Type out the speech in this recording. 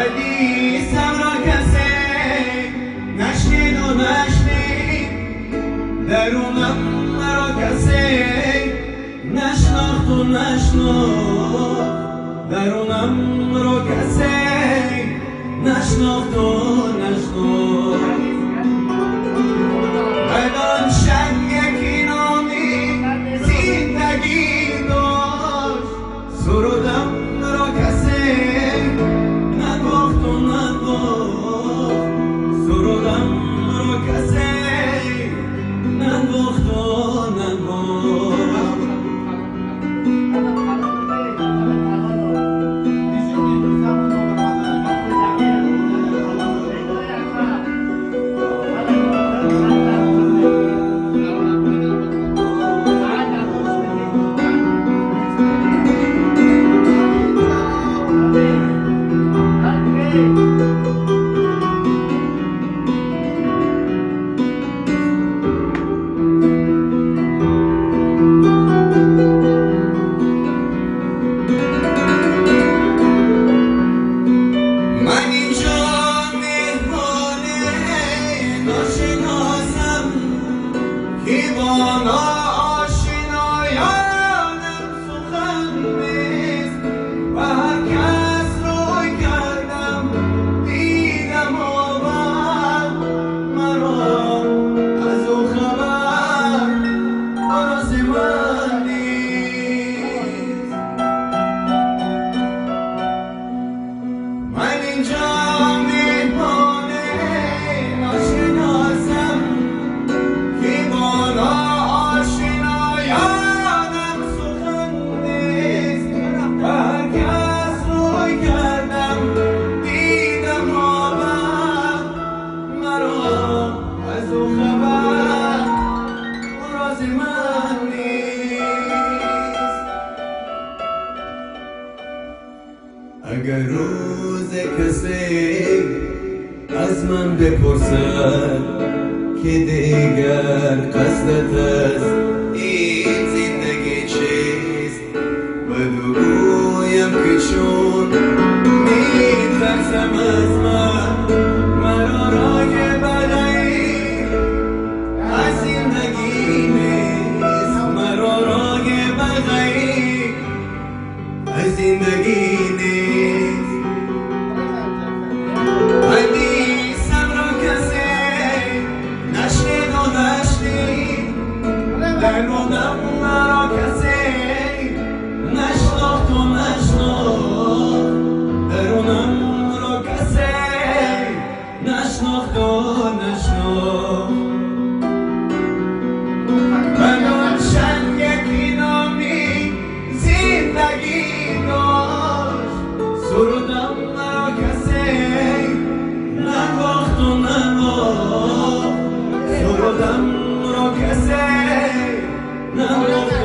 حدیثم را کسی نشنید و نشنید، درونم را کسی نشناخت و نشناخت، درونم را کسی نشناخت و نشناخت. بدان شک یکی نامی زندگی داشت، سرودم را کسی نگفت و نگفت، سرودم را کسی نگفت و نگفت. اگر روز کسی از من بپرسد که دیگر قصدت است این زندگی چیست، بگویم که چون میترسم از مرا رای بدی از زندگی نیست، مرا رای بدی از زندگی نیست. حدیثم را کسی نشنید و نشنید، درونم را کسی نشناخت و نشناخت، درونم را کسی نشناخت و نشناخت. بدان شک یکی نامی زندگی داشت، سرودم را کسی نگفت و نگفت، سرودم را کسی نگفت.